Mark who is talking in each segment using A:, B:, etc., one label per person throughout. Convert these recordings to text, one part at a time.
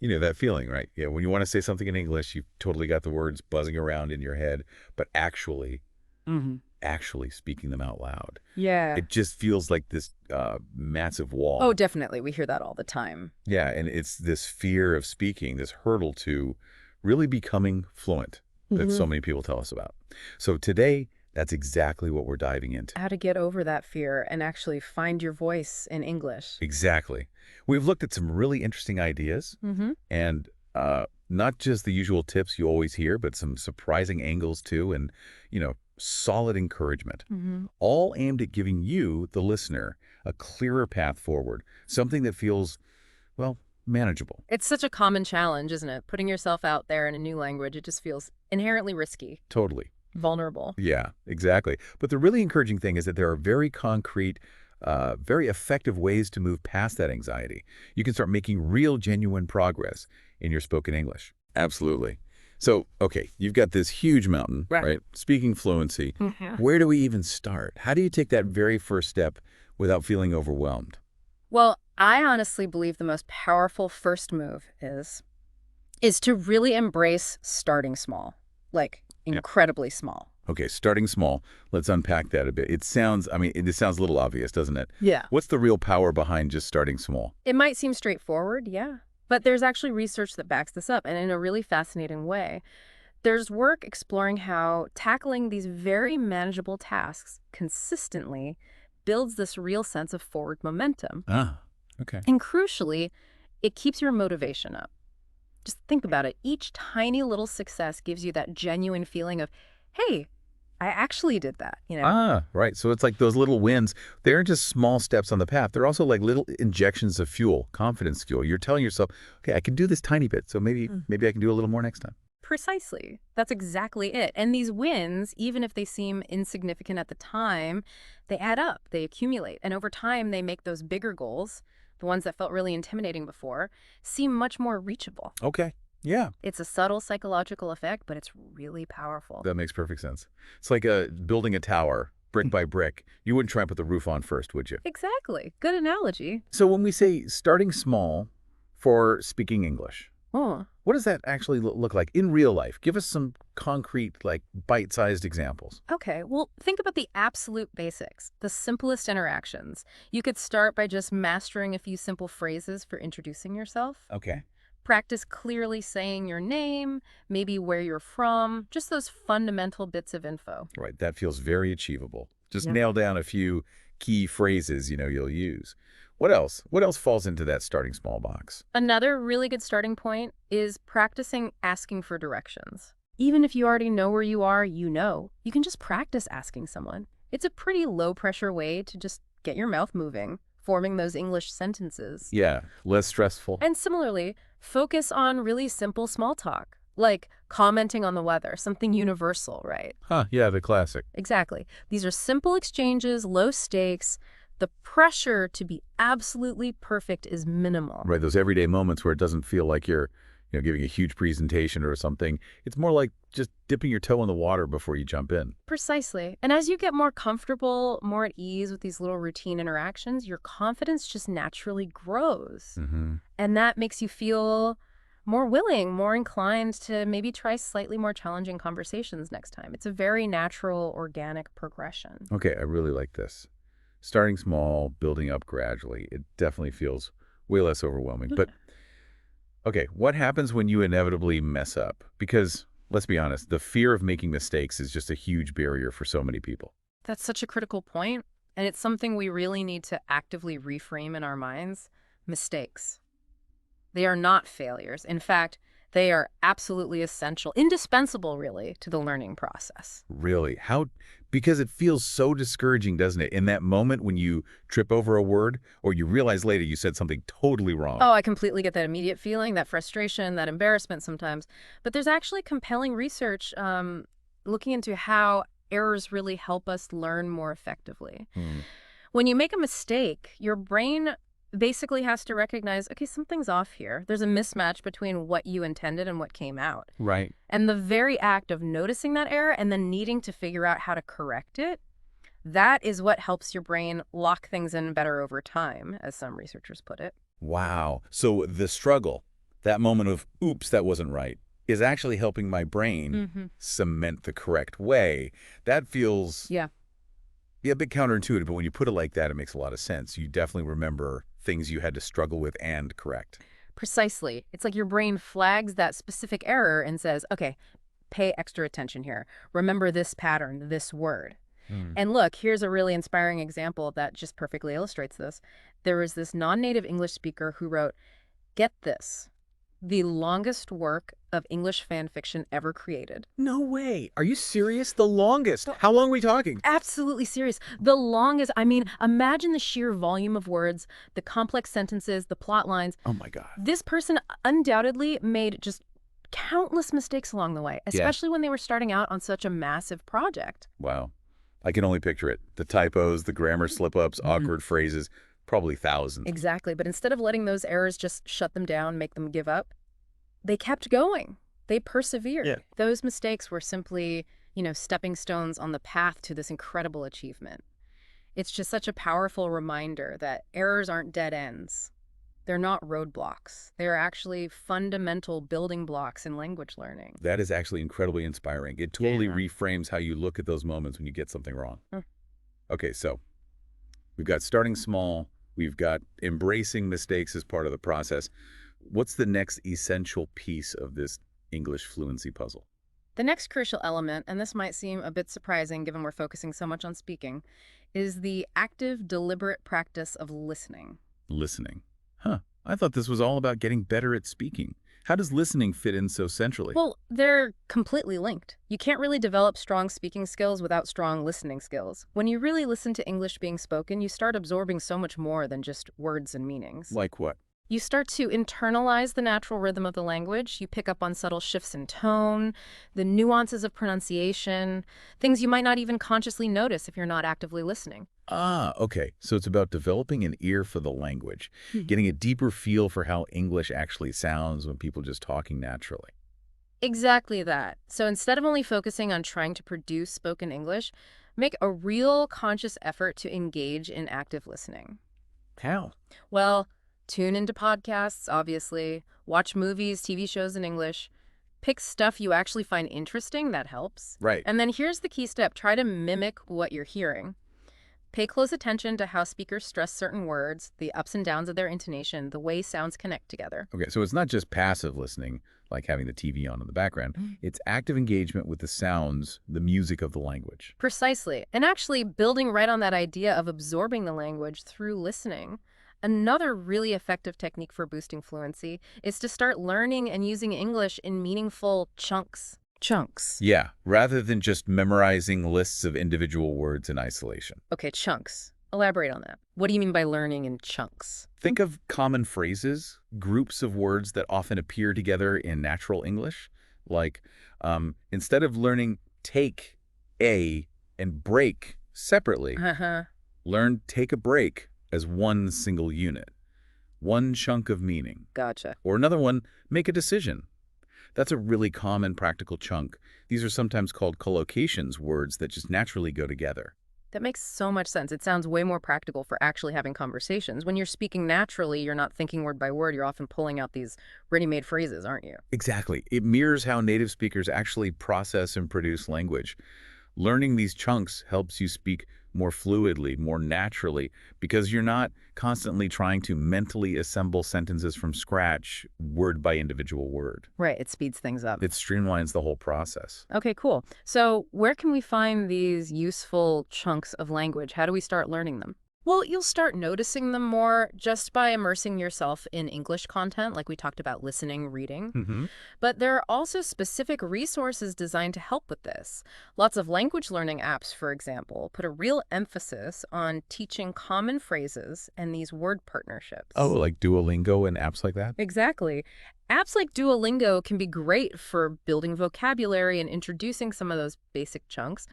A: You know that feeling, right? Yeah, when you want to say something in English, you've totally got the words buzzing around in your head, but
B: Hmm.
A: actually speaking them out loud.
B: Yeah.
A: It just feels like this massive
B: Oh,
A: wall.
B: definitely. We hear that all the time.
A: Yeah, and it's this fear of speaking, this hurdle to really becoming fluent that
B: Hmm.
A: so many people tell us about. So today, that's exactly what we're diving into.
B: How to get over that fear and actually find your voice in English.
A: Exactly. We've looked at some really interesting ideas
B: Hmm.
A: and not just the usual tips you always hear, but some surprising angles too, and, solid encouragement,
B: Hmm.
A: all aimed at giving you, the listener, a clearer path forward, something that feels, well, manageable.
B: It's such a common challenge, isn't it? Putting yourself out there in a new language, it just feels inherently risky,
A: Totally.
B: vulnerable.
A: Yeah, exactly. But the really encouraging thing is that there are very concrete, very effective ways to move past that anxiety. You can start making real, genuine progress in your spoken English. Absolutely. So, okay, you've got this huge mountain,
B: Right.
A: right? Speaking fluency.
B: Mhm.
A: Where do we even start? How do you take that very first step without feeling overwhelmed?
B: Well, I honestly believe the most powerful first move is to really embrace starting small, like
A: Yeah.
B: incredibly small.
A: Okay, starting small. Let's unpack that a bit. It sounds a little obvious, doesn't it?
B: Yeah.
A: What's the real power behind just starting small?
B: It might seem straightforward, yeah, but there's actually research that backs this up, and in a really fascinating way. There's work exploring how tackling these very manageable tasks consistently builds this real sense of forward momentum.
A: Ah, okay.
B: And crucially, it keeps your motivation up. Just think about it. Each tiny little success gives you that genuine feeling of, hey, I actually did that?
A: Ah, right. So it's like those little wins. They aren't just small steps on the path. They're also like little injections of fuel, confidence fuel. You're telling yourself, okay, I can do this tiny bit. So maybe I can do a little more next time.
B: Precisely. That's exactly it. And these wins, even if they seem insignificant at the time, they add up, they accumulate. And over time, they make those bigger goals, the ones that felt really intimidating before, seem much more reachable.
A: Okay. Yeah,
B: It's a subtle psychological effect, but it's really powerful.
A: that makes perfect sense. It's like building a tower brick by brick. You wouldn't try and put the roof on first, would you?
B: Exactly. Good analogy.
A: So when we say starting small for speaking English,
B: Oh,
A: what does that actually look like in real life? Give us some concrete, like bite-sized examples.
B: okay. Well, think about the absolute basics, the simplest interactions. You could start by just mastering a few simple phrases for introducing yourself.
A: Okay.
B: Practice clearly saying your name, maybe where you're from, just those fundamental bits of info.
A: Right. That feels very achievable. Just
B: Yeah.
A: nail down a few key phrases, you'll use. What else? What else falls into that starting small box?
B: Another really good starting point is practicing asking for directions. Even if you already know where you can just practice asking someone. It's a pretty low pressure way to just get your mouth moving, forming those English sentences.
A: Yeah, less stressful.
B: And similarly, focus on really simple small talk, like commenting on the weather, something universal, right?
A: Huh, yeah, the classic.
B: Exactly. These are simple exchanges, low stakes. The pressure to be absolutely perfect is minimal.
A: Right, those everyday moments where it doesn't feel like you're, giving a huge presentation or something. It's more like just dipping your toe in the water before you jump in.
B: Precisely. And as you get more comfortable, more at ease with these little routine interactions, your confidence just naturally grows.
A: Mm-hmm.
B: And that makes you feel more willing, more inclined to maybe try slightly more challenging conversations next time. It's a very natural, organic progression.
A: Okay, I really like this. Starting small, building up gradually. It definitely feels way less overwhelming. But okay, what happens when you inevitably mess up? Because let's be honest, the fear of making mistakes is just a huge barrier for so many people.
B: That's such a critical point, and it's something we really need to actively reframe in our minds. Mistakes. They are not failures. In fact, they are absolutely essential, indispensable, really, to the learning process.
A: Really? How? Because it feels so discouraging, doesn't it? In that moment when you trip over a word or you realize later you said something totally wrong.
B: Oh, I completely get that immediate feeling, that frustration, that embarrassment sometimes. But there's actually compelling research looking into how errors really help us learn more effectively.
A: Hmm.
B: When you make a mistake, your brain basically has to recognize, okay, something's off here. There's a mismatch between what you intended and what came out.
A: Right.
B: And the very act of noticing that error and then needing to figure out how to correct it, that is what helps your brain lock things in better over time, as some researchers put it.
A: Wow. So the struggle, that moment of, oops, that wasn't right, is actually helping my brain
B: Mm-hmm.
A: cement the correct way. That feels,
B: Yeah.
A: yeah, a bit counterintuitive, but when you put it like that, it makes a lot of sense. You definitely remember things you had to struggle with and correct.
B: Precisely. It's like your brain flags that specific error and says, okay, pay extra attention here. Remember this pattern, this word.
A: Hmm.
B: And look, here's a really inspiring example that just perfectly illustrates this. There was this non-native English speaker who wrote, get this, the longest work of English fan fiction ever created.
C: No way. Are you serious? The longest.
B: So
C: How long are we talking?
B: absolutely serious. The longest, I mean, imagine the sheer volume of words, the complex sentences, the plot lines.
A: Oh, my God.
B: This person undoubtedly made just countless mistakes along the way,
A: Yeah.
B: especially when they were starting out on such a massive project.
A: Wow. I can only picture it. The typos, the grammar slip-ups,
B: Mhm.
A: awkward phrases, probably thousands.
B: Exactly. But instead of letting those errors just shut them down, make them give up, they kept going. They persevered.
C: Yeah.
B: Those mistakes were simply, stepping stones on the path to this incredible achievement. It's just such a powerful reminder that errors aren't dead ends. They're not roadblocks. They're actually fundamental building blocks in language learning.
A: That is actually incredibly inspiring. It totally
C: Yeah.
A: reframes how you look at those moments when you get something wrong.
B: Mm.
A: Okay, so we've got starting small. We've got embracing mistakes as part of the process. What's the next essential piece of this English fluency puzzle?
B: The next crucial element, and this might seem a bit surprising given we're focusing so much on speaking, is the active, deliberate practice of listening.
A: Listening. Huh. I thought this was all about getting better at speaking. How does listening fit in so centrally?
B: Well, they're completely linked. You can't really develop strong speaking skills without strong listening skills. When you really listen to English being spoken, you start absorbing so much more than just words and meanings.
A: Like what?
B: You start to internalize the natural rhythm of the language. You pick up on subtle shifts in tone, the nuances of pronunciation, things you might not even consciously notice if you're not actively listening.
A: Ah, okay. So it's about developing an ear for the language, getting a deeper feel for how English actually sounds when people just talking naturally.
B: Exactly that. So instead of only focusing on trying to produce spoken English, make a real conscious effort to engage in active listening.
C: How?
B: Well, tune into podcasts, obviously. Watch movies, TV shows in English. Pick stuff you actually find interesting, that helps.
A: Right.
B: And then here's the key step. Try to mimic what you're hearing. Pay close attention to how speakers stress certain words, the ups and downs of their intonation, the way sounds connect together.
A: Okay, so it's not just passive listening, like having the TV on in the background. It's active engagement with the sounds, the music of the language.
B: Precisely. And actually building right on that idea of absorbing the language through listening. Another really effective technique for boosting fluency is to start learning and using English in meaningful chunks. Chunks.
A: Yeah, rather than just memorizing lists of individual words in isolation.
B: Okay, chunks. Elaborate on that. What do you mean by learning in chunks?
A: Think of common phrases, groups of words that often appear together in natural English. Like, instead of learning take, a, and break separately,
B: Uh-huh.
A: learn take a break as one single unit, one chunk of meaning.
B: Gotcha.
A: Or another one, make a decision. That's a really common practical chunk. These are sometimes called collocations, words that just naturally go together.
B: That makes so much sense. It sounds way more practical for actually having conversations. When you're speaking naturally, you're not thinking word by word. You're often pulling out these ready-made phrases, aren't you?
A: Exactly. It mirrors how native speakers actually process and produce language. Learning these chunks helps you speak more fluidly, more naturally, because you're not constantly trying to mentally assemble sentences from scratch, word by individual word.
B: Right. It speeds things up.
A: It streamlines the whole process.
B: Okay, cool. So where can we find these useful chunks of language? How do we start learning them? Well, you'll start noticing them more just by immersing yourself in English content, like we talked about listening, reading.
A: Mm-hmm.
B: But there are also specific resources designed to help with this. Lots of language learning apps, for example, put a real emphasis on teaching common phrases and these word partnerships.
A: Oh, like Duolingo and apps like that?
B: Exactly. Apps like Duolingo can be great for building vocabulary and introducing some of those basic chunks.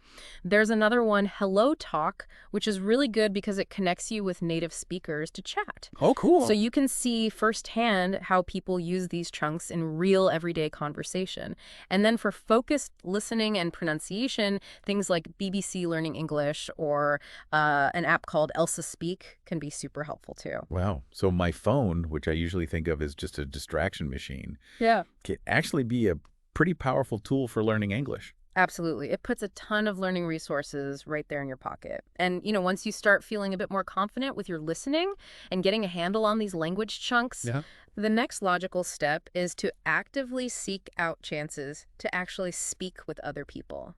B: There's another one, Hello Talk, which is really good because it connects you with native speakers to chat.
A: Oh, cool.
B: So you can see firsthand how people use these chunks in real everyday conversation. And then for focused listening and pronunciation, things like BBC Learning English or an app called Elsa Speak can be super helpful too.
A: Wow. So my phone, which I usually think of as just a distraction machine, machine
B: Yeah.
A: can actually be a pretty powerful tool for learning English.
B: Absolutely. It puts a ton of learning resources right there in your pocket. And, once you start feeling a bit more confident with your listening and getting a handle on these language chunks,
A: Yeah.
B: the next logical step is to actively seek out chances to actually speak with other people.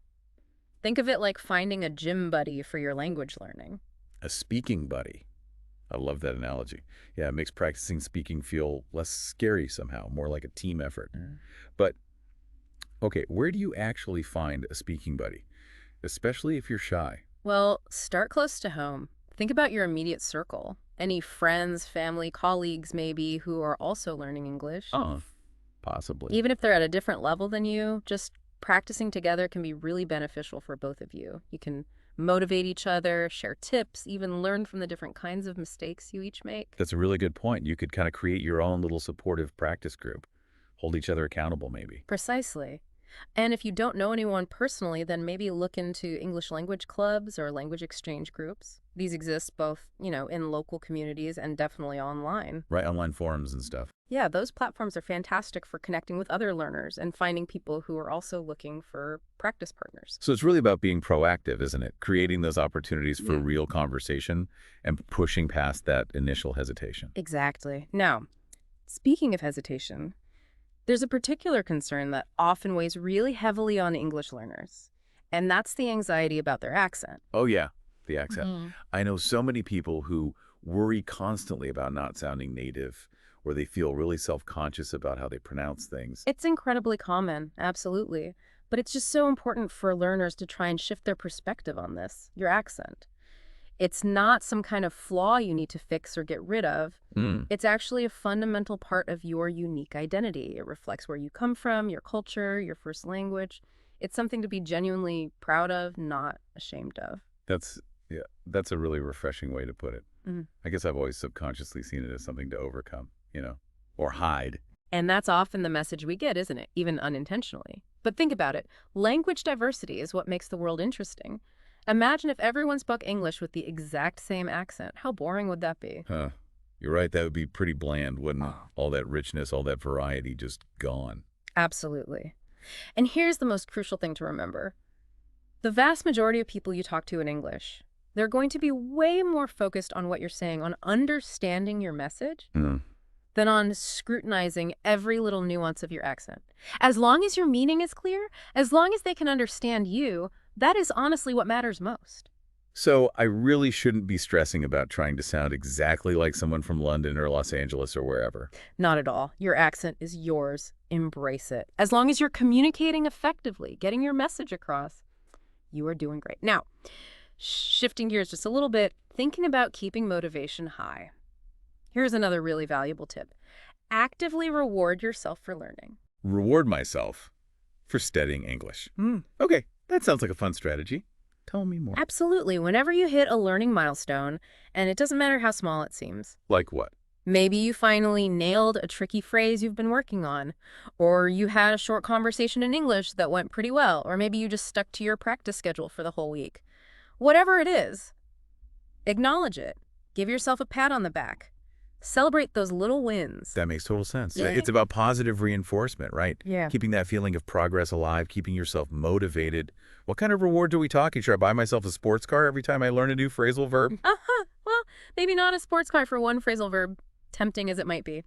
B: Think of it like finding a gym buddy for your language learning.
A: A speaking buddy. I love that analogy. Yeah, it makes practicing speaking feel less scary somehow, more like a team effort. But, okay, where do you actually find a speaking buddy, especially if you're shy?
B: Well, start close to home. Think about your immediate circle. Any friends, family, colleagues maybe who are also learning English.
A: Oh, possibly.
B: Even if they're at a different level than you, just practicing together can be really beneficial for both of you. You can motivate each other, share tips, even learn from the different kinds of mistakes you each make.
A: That's a really good point. You could kind of create your own little supportive practice group, hold each other accountable maybe.
B: Precisely. And if you don't know anyone personally, then maybe look into English language clubs or language exchange groups. These exist both, in local communities and definitely online.
A: Right, online forums and stuff.
B: Yeah, those platforms are fantastic for connecting with other learners and finding people who are also looking for practice partners.
A: So it's really about being proactive, isn't it? Creating those opportunities for
B: Yeah.
A: real conversation and pushing past that initial hesitation.
B: Exactly. Now, speaking of hesitation, there's a particular concern that often weighs really heavily on English learners, and that's the anxiety about their accent.
A: Oh, yeah, the accent.
B: Mhm.
A: I know so many people who worry constantly about not sounding native, or they feel really self-conscious about how they pronounce things.
B: It's incredibly common, absolutely. But it's just so important for learners to try and shift their perspective on this, your accent. It's not some kind of flaw you need to fix or get rid of.
A: Mm.
B: It's actually a fundamental part of your unique identity. It reflects where you come from, your culture, your first language. It's something to be genuinely proud of, not ashamed of.
A: That's a really refreshing way to put it.
B: Mhm.
A: I guess I've always subconsciously seen it as something to overcome, or hide.
B: And that's often the message we get, isn't it? Even unintentionally. But think about it. Language diversity is what makes the world interesting. Imagine if everyone spoke English with the exact same accent. How boring would that be?
A: Huh. You're right, that would be pretty bland, wouldn't it? All that richness, all that variety just gone.
B: Absolutely. And here's the most crucial thing to remember. The vast majority of people you talk to in English, they're going to be way more focused on what you're saying, on understanding your message,
A: Mm.
B: than on scrutinizing every little nuance of your accent. As long as your meaning is clear, as long as they can understand you, that is honestly what matters most.
A: So I really shouldn't be stressing about trying to sound exactly like someone from London or Los Angeles or wherever.
B: Not at all. Your accent is yours. Embrace it. As long as you're communicating effectively, getting your message across, you are doing great. Now, shifting gears just a little bit, thinking about keeping motivation high. Here's another really valuable tip. Actively reward yourself for learning.
A: Reward myself for studying English. Okay, that sounds like a fun strategy. Tell me more.
B: Absolutely. Whenever you hit a learning milestone, and it doesn't matter how small it seems,
A: Like what?
B: maybe you finally nailed a tricky phrase you've been working on, or you had a short conversation in English that went pretty well, or maybe you just stuck to your practice schedule for the whole week. Whatever it is, acknowledge it. Give yourself a pat on the back. Celebrate those little wins.
A: That makes total sense.
B: Yeah.
A: It's about positive reinforcement, right?
B: Yeah.
A: Keeping that feeling of progress alive, keeping yourself motivated. What kind of reward do we talking? Should I buy myself a sports car every time I learn a new phrasal verb?
B: Well, maybe not a sports car for one phrasal verb, tempting as it might be.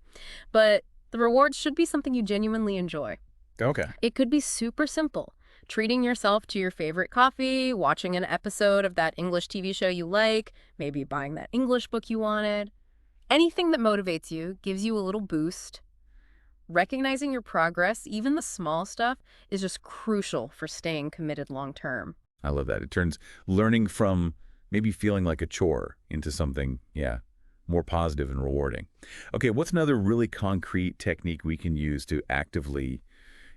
B: But the rewards should be something you genuinely enjoy.
A: Okay.
B: It could be super simple. Treating yourself to your favorite coffee, watching an episode of that English TV show you like, maybe buying that English book you wanted. Anything that motivates you, gives you a little boost. Recognizing your progress, even the small stuff, is just crucial for staying committed long term.
A: I love that. It turns learning from maybe feeling like a chore into something, more positive and rewarding. Okay, what's another really concrete technique we can use to actively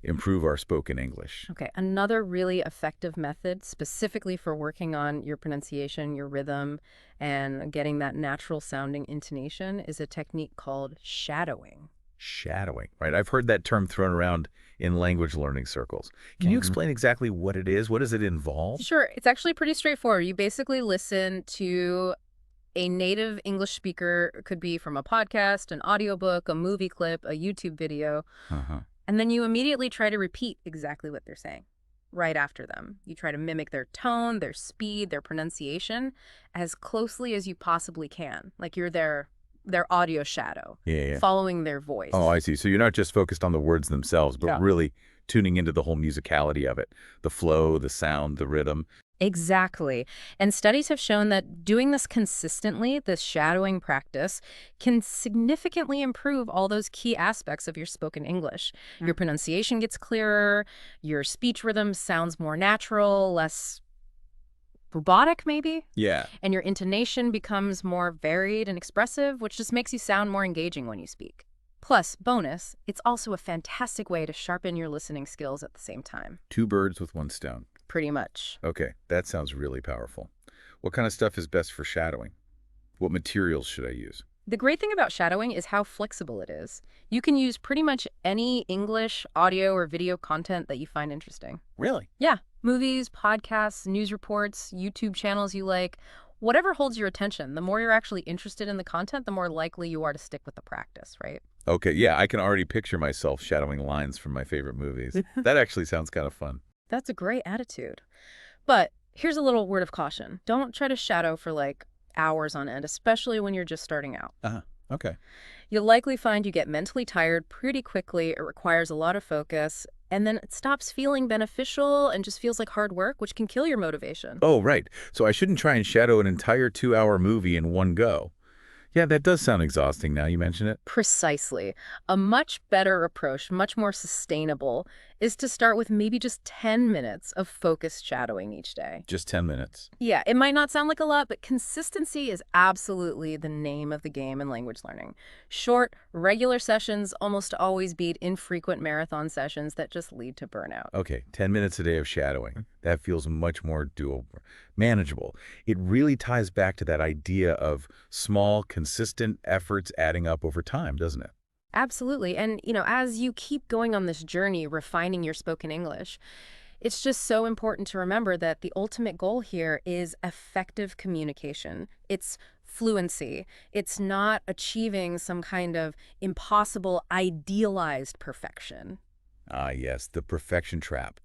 A: improve our spoken English?
B: Okay, another really effective method specifically for working on your pronunciation, your rhythm, and getting that natural sounding intonation is a technique called shadowing.
A: Shadowing, right? I've heard that term thrown around in language learning circles. Can you explain exactly what it is? What does it involve?
B: Sure, it's actually pretty straightforward. You basically listen to A native English speaker could be from a podcast, an audiobook, a movie clip, a YouTube video,
A: Uh-huh.
B: and then you immediately try to repeat exactly what they're saying right after them. You try to mimic their tone, their speed, their pronunciation as closely as you possibly can, like you're their audio shadow,
A: Yeah, yeah.
B: following their voice.
A: Oh, I see. So you're not just focused on the words themselves, but
C: Yeah.
A: really tuning into the whole musicality of it, the flow, the sound, the rhythm.
B: Exactly. And studies have shown that doing this consistently, this shadowing practice, can significantly improve all those key aspects of your spoken English. Your pronunciation gets clearer, your speech rhythm sounds more natural, less robotic maybe,
C: Yeah.
B: and your intonation becomes more varied and expressive, which just makes you sound more engaging when you speak. Plus, bonus, it's also a fantastic way to sharpen your listening skills at the same time.
A: Two birds with one stone.
B: Pretty much.
A: Okay, that sounds really powerful. What kind of stuff is best for shadowing? What materials should I use?
B: The great thing about shadowing is how flexible it is. You can use pretty much any English, audio, or video content that you find interesting.
C: Really?
B: Yeah, movies, podcasts, news reports, YouTube channels you like, whatever holds your attention. The more you're actually interested in the content, the more likely you are to stick with the practice, right?
A: Okay, yeah, I can already picture myself shadowing lines from my favorite movies. That actually sounds kind of fun.
B: That's a great attitude. But here's a little word of caution. Don't try to shadow for like hours on end, especially when you're just starting out.
A: Okay.
B: You'll likely find you get mentally tired pretty quickly. It requires a lot of focus, and then it stops feeling beneficial and just feels like hard work, which can kill your motivation.
A: Oh, right. So I shouldn't try and shadow an entire 2-hour movie in one go. Yeah, that does sound exhausting now you mention it.
B: Precisely. A much better approach, much more sustainable, is to start with maybe just 10 minutes of focused shadowing each day.
A: Just 10 minutes.
B: Yeah, it might not sound like a lot, but consistency is absolutely the name of the game in language learning. Short, regular sessions almost always beat infrequent marathon sessions that just lead to burnout.
A: Okay, 10 minutes a day of shadowing. That feels much more doable, manageable. It really ties back to that idea of small, consistent efforts adding up over time, doesn't it?
B: Absolutely. And, as you keep going on this journey, refining your spoken English, it's just so important to remember that the ultimate goal here is effective communication. It's fluency. It's not achieving some kind of impossible, idealized perfection.
A: Ah, yes, the perfection trap.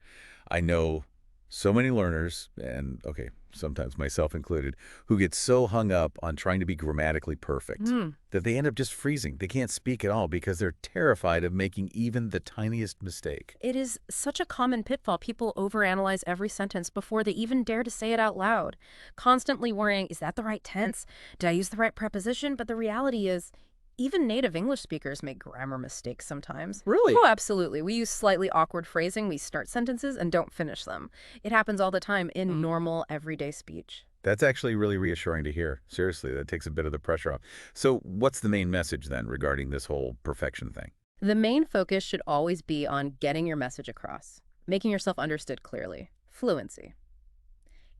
A: I know so many learners, and okay, sometimes myself included, who get so hung up on trying to be grammatically perfect that they end up just freezing. They can't speak at all because they're terrified of making even the tiniest mistake.
B: It is such a common pitfall. People overanalyze every sentence before they even dare to say it out loud, constantly worrying, is that the right tense? Did I use the right preposition? But the reality is, even native English speakers make grammar mistakes sometimes.
C: Really?
B: Oh, absolutely. We use slightly awkward phrasing. We start sentences and don't finish them. It happens all the time in normal, everyday speech.
A: That's actually really reassuring to hear. Seriously, that takes a bit of the pressure off. So what's the main message then regarding this whole perfection thing?
B: The main focus should always be on getting your message across, making yourself understood clearly. Fluency.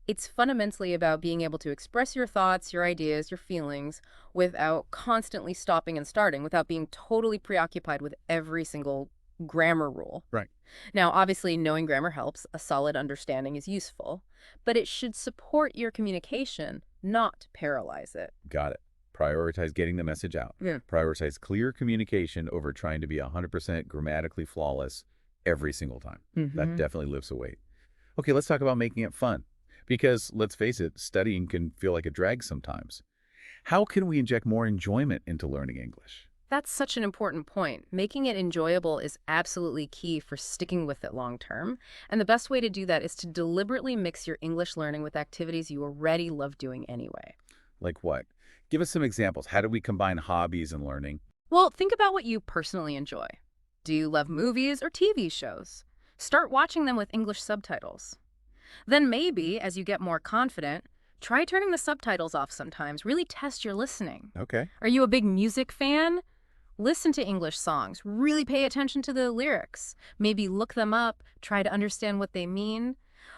B: It's fundamentally about being able to express your thoughts, your ideas, your feelings without constantly stopping and starting, without being totally preoccupied with every single grammar rule.
A: Right.
B: Now, obviously, knowing grammar helps. A solid understanding is useful, but it should support your communication, not paralyze it.
A: Got it. Prioritize getting the message out.
B: Yeah.
A: Prioritize clear communication over trying to be 100% grammatically flawless every single time. That definitely lifts a weight. Okay, let's talk about making it fun. Because, let's face it, studying can feel like a drag sometimes. How can we inject more enjoyment into learning English?
B: That's such an important point. Making it enjoyable is absolutely key for sticking with it long term. And the best way to do that is to deliberately mix your English learning with activities you already love doing anyway.
A: Like what? Give us some examples. How do we combine hobbies and learning?
B: Well, think about what you personally enjoy. Do you love movies or TV shows? Start watching them with English subtitles. Then maybe, as you get more confident, try turning the subtitles off sometimes. Really test your listening.
A: Okay.
B: Are you a big music fan? Listen to English songs. Really pay attention to the lyrics. Maybe look them up, try to understand what they mean.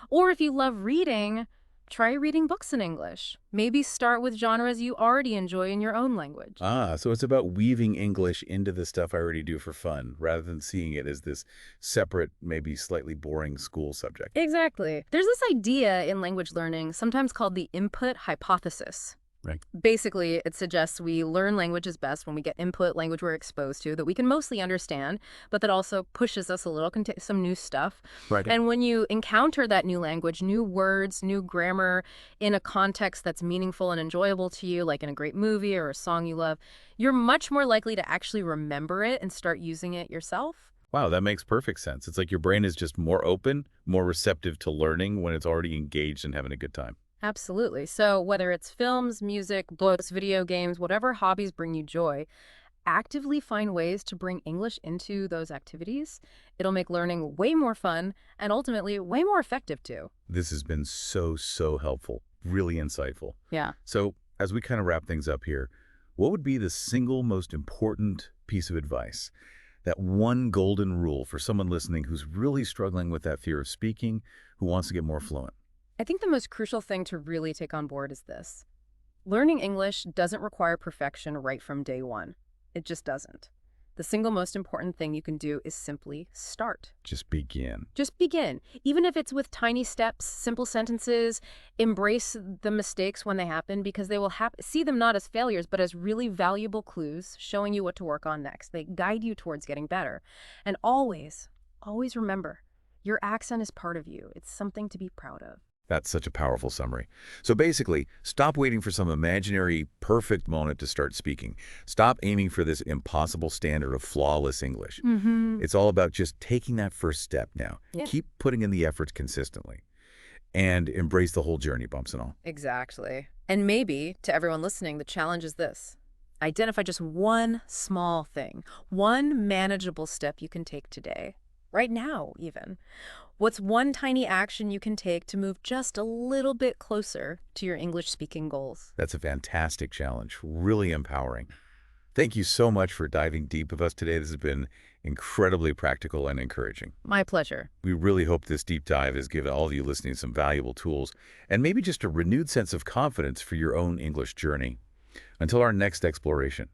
B: Or if you love reading, try reading books in English. Maybe start with genres you already enjoy in your own language.
A: Ah, so it's about weaving English into the stuff I already do for fun, rather than seeing it as this separate, maybe slightly boring school subject.
B: Exactly. There's this idea in language learning, sometimes called the input hypothesis.
C: Right.
B: Basically, it suggests we learn languages best when we get input, language we're exposed to, that we can mostly understand, but that also pushes us a little, some new stuff.
C: Right.
B: And when you encounter that new language, new words, new grammar in a context that's meaningful and enjoyable to you, like in a great movie or a song you love, you're much more likely to actually remember it and start using it yourself.
A: Wow, that makes perfect sense. It's like your brain is just more open, more receptive to learning when it's already engaged and having a good time.
B: Absolutely. So whether it's films, music, books, video games, whatever hobbies bring you joy, actively find ways to bring English into those activities. It'll make learning way more fun and ultimately way more effective too.
A: This has been so, so helpful, really insightful.
B: Yeah.
A: So as we kind of wrap things up here, what would be the single most important piece of advice? That one golden rule for someone listening who's really struggling with that fear of speaking, who wants to get more fluent?
B: I think the most crucial thing to really take on board is this. Learning English doesn't require perfection right from day one. It just doesn't. The single most important thing you can do is simply start.
A: Just begin.
B: Just begin. Even if it's with tiny steps, simple sentences, embrace the mistakes when they happen because they will see them not as failures, but as really valuable clues showing you what to work on next. They guide you towards getting better. And always, always remember, your accent is part of you. It's something to be proud of.
A: That's such a powerful summary. So basically, stop waiting for some imaginary perfect moment to start speaking. Stop aiming for this impossible standard of flawless English. It's all about just taking that first step now.
B: Yeah.
A: Keep putting in the efforts consistently and embrace the whole journey, bumps and all.
B: Exactly. And maybe, to everyone listening, the challenge is this. Identify just one small thing, one manageable step you can take today, right now even. What's one tiny action you can take to move just a little bit closer to your English-speaking goals?
A: That's a fantastic challenge, really empowering. Thank you so much for diving deep with us today. This has been incredibly practical and encouraging.
B: My pleasure.
A: We really hope this deep dive has given all of you listening some valuable tools and maybe just a renewed sense of confidence for your own English journey. Until our next exploration.